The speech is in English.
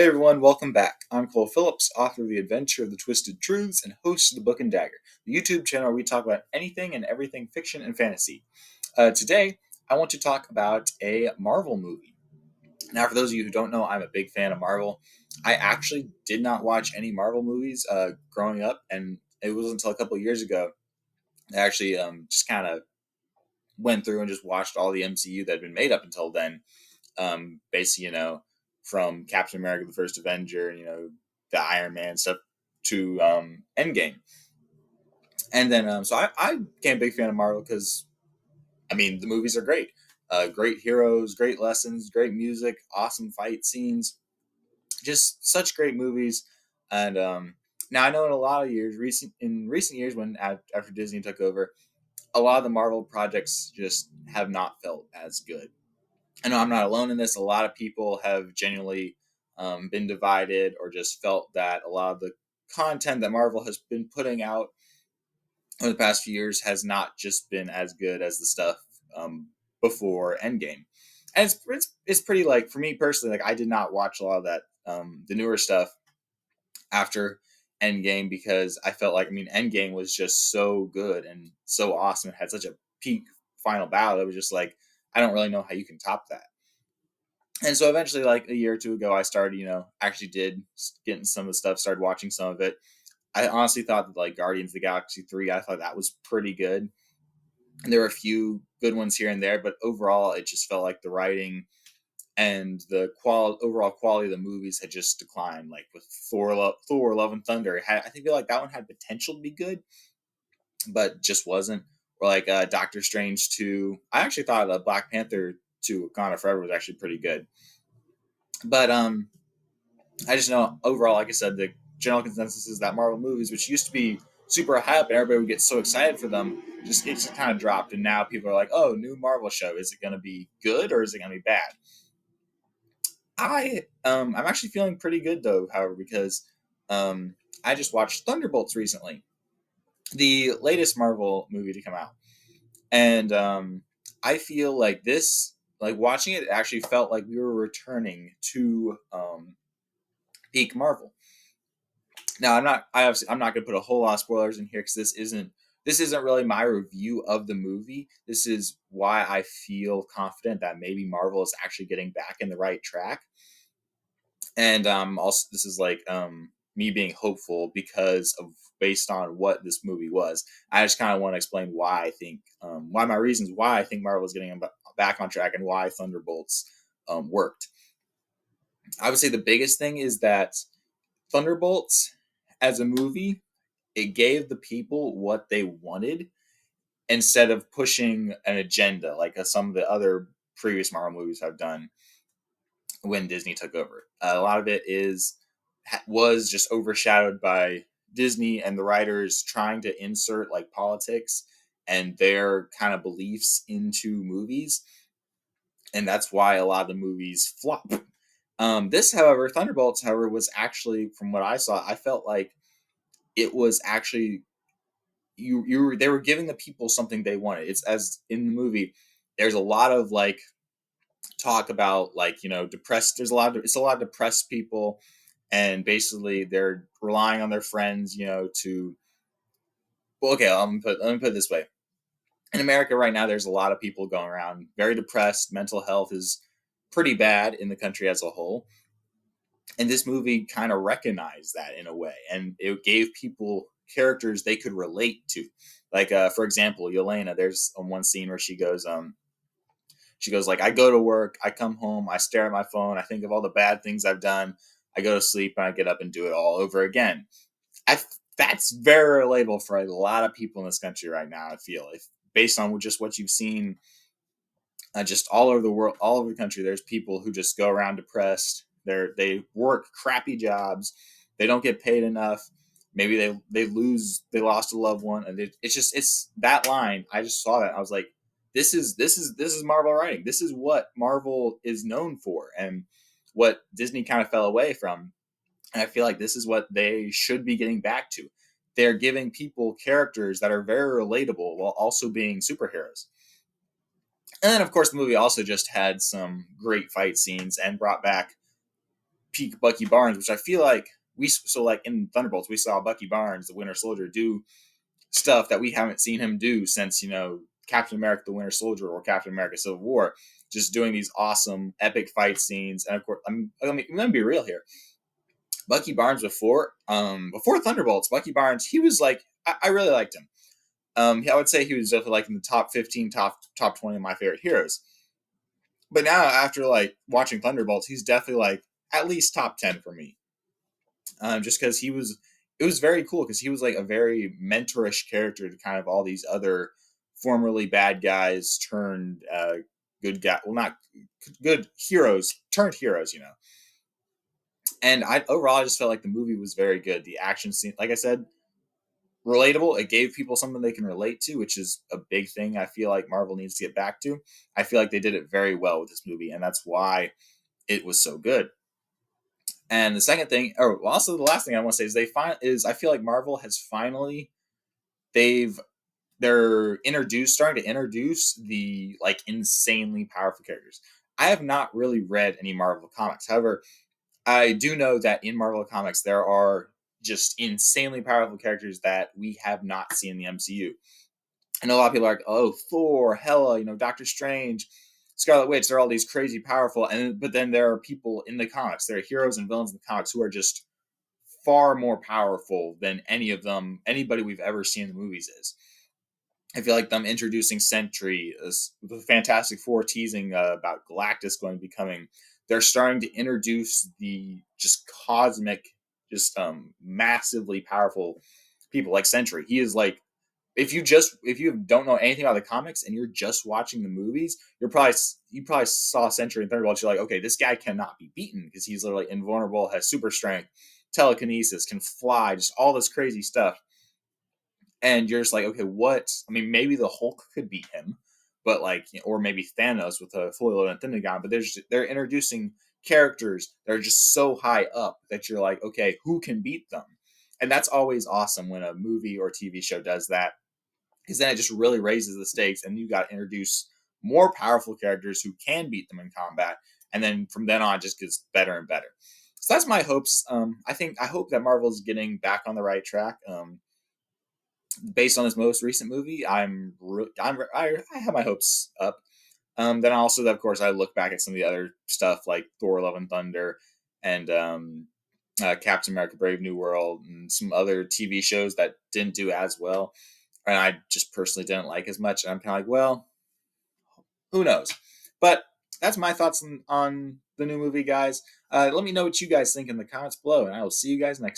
Hey everyone, welcome back. I'm Cole Phillips, author of The Adventure of the Twisted Truths and host of The Book and Dagger, the YouTube channel where we talk about anything and everything fiction and fantasy. Today, I want to talk about a Marvel movie. Now, for those of you who don't know, I'm a big fan of Marvel. I actually did not watch any Marvel movies growing up, and it wasn't until a couple of years ago I actually just kind of went through and just watched all the MCU that had been made up until then. Basically, from Captain America, the First Avenger, the Iron Man stuff to Endgame. And then, so I became a big fan of Marvel because, I mean, the movies are great. Great heroes, great lessons, great music, awesome fight scenes, just such great movies. And now I know in a lot of years, in recent years, when after Disney took over, a lot of the Marvel projects just have not felt as good. I know I'm not alone in this. A lot of people have genuinely been divided or just felt that a lot of the content that Marvel has been putting out over the past few years has not just been as good as the stuff um, before Endgame. And it's pretty, like, for me personally, like, I did not watch a lot of that the newer stuff after Endgame because I felt like, I mean, Endgame was just so good and so awesome. It had such a peak final battle. It was just like, I don't really know how you can top that. And so eventually, like a year or two ago, I started, actually did getting some of the stuff, started watching some of it. I honestly thought that, like, Guardians of the Galaxy 3, I thought that was pretty good. And there were a few good ones here and there, but overall, it just felt like the writing and the overall quality of the movies had just declined. Like with Thor, Love and Thunder, I think like that one had potential to be good, but just wasn't. Or like Doctor Strange 2. I actually thought Black Panther 2, Wakanda Forever was actually pretty good. But I just know overall, like I said, the general consensus is that Marvel movies, which used to be super hype and everybody would get so excited for them, just it's kind of dropped. And now people are like, "Oh, new Marvel show. Is it going to be good or is it going to be bad?" I'm actually feeling pretty good though, however, because I just watched Thunderbolts recently, the latest Marvel movie to come out, and I feel like like watching it, actually felt like we were returning to peak Marvel. Now, I'm not going to put a whole lot of spoilers in here because this isn't really my review of the movie. This is why I feel confident that maybe Marvel is actually getting back in the right track. And also, this is like me being hopeful because of based on what this movie was. I just kind of want to explain why I think why my reasons why I think Marvel is getting back on track and why Thunderbolts worked. I would say the biggest thing is that Thunderbolts, as a movie, it gave the people what they wanted instead of pushing an agenda like some of the other previous Marvel movies have done when Disney took over. A lot of it was just overshadowed by Disney and the writers trying to insert like politics and their kind of beliefs into movies, and that's why a lot of the movies flop. Thunderbolts, however, was actually, from what I saw, I felt like it was actually they were giving the people something they wanted. It's as in the movie, there's a lot of like talk about, like, depressed. It's a lot of depressed people, and basically they're relying on their friends, to. Well, okay, let me put it this way. In America right now, there's a lot of people going around very depressed. Mental health is pretty bad in the country as a whole. And this movie kind of recognized that in a way, and it gave people characters they could relate to. Like, for example, Yelena. There's one scene where she goes like, "I go to work, I come home, I stare at my phone, I think of all the bad things I've done, I go to sleep, and I get up and do it all over again." That's very relatable for a lot of people in this country right now. I feel, if based on just what you've seen, just all over the world, all over the country, there's people who just go around depressed. They work crappy jobs, they don't get paid enough. Maybe they lost a loved one, and it's that line. I just saw that, I was like, this is Marvel writing. This is what Marvel is known for, and what Disney kind of fell away from. And I feel like this is what they should be getting back to. They're giving people characters that are very relatable while also being superheroes. And then, of course, the movie also just had some great fight scenes and brought back peak Bucky Barnes, which I feel like like in Thunderbolts we saw Bucky Barnes, the Winter Soldier, do stuff that we haven't seen him do since Captain America: The Winter Soldier or Captain America: Civil War. Just doing these awesome epic fight scenes, and of course, I'm gonna be real here. Bucky Barnes before Thunderbolts, Bucky Barnes, he was like I really liked him. I would say he was definitely like in the top 15, top 20 of my favorite heroes. But now after like watching Thunderbolts, he's definitely like at least top 10 for me. Just because it was very cool because he was like a very mentorish character to kind of all these other formerly bad guys turned good guy. Well, not good heroes turned heroes, And I overall I just felt like the movie was very good. The action scene, like I said, relatable. It gave people something they can relate to, which is a big thing I feel like Marvel needs to get back to. I feel like they did it very well with this movie, and that's why it was so good. And the second thing, or also the last thing I want to say is I feel like Marvel has finally they've they're starting to introduce the like insanely powerful characters. I have not really read any Marvel comics. However, I do know that in Marvel comics there are just insanely powerful characters that we have not seen in the MCU. I know a lot of people are like, oh, Thor, Hela, Doctor Strange, Scarlet Witch, they're all these crazy powerful, but then there are people in the comics, there are heroes and villains in the comics who are just far more powerful than anybody we've ever seen in the movies is. I feel like them introducing Sentry, the Fantastic Four teasing about Galactus going to be coming. They're starting to introduce the just cosmic, just massively powerful people like Sentry. He is like if you don't know anything about the comics and you're just watching the movies, you probably saw Sentry and Thunderbolts. You're like, okay, this guy cannot be beaten because he's literally invulnerable, has super strength, telekinesis, can fly, just all this crazy stuff. And you're just like, okay, what? I mean, maybe the Hulk could beat him, but like, or maybe Thanos with a fully loaded Thundergon. But they're introducing characters that are just so high up that you're like, okay, who can beat them? And that's always awesome when a movie or TV show does that, because then it just really raises the stakes, and you got to introduce more powerful characters who can beat them in combat, and then from then on, it just gets better and better. So that's my hopes. I hope that Marvel's getting back on the right track. Based on this most recent movie, I have my hopes up. Then also, of course, I look back at some of the other stuff like Thor: Love and Thunder and Captain America: Brave New World and some other TV shows that didn't do as well, and I just personally didn't like as much. And I'm kind of like, well, who knows? But that's my thoughts on the new movie, guys. Let me know what you guys think in the comments below, and I will see you guys next time.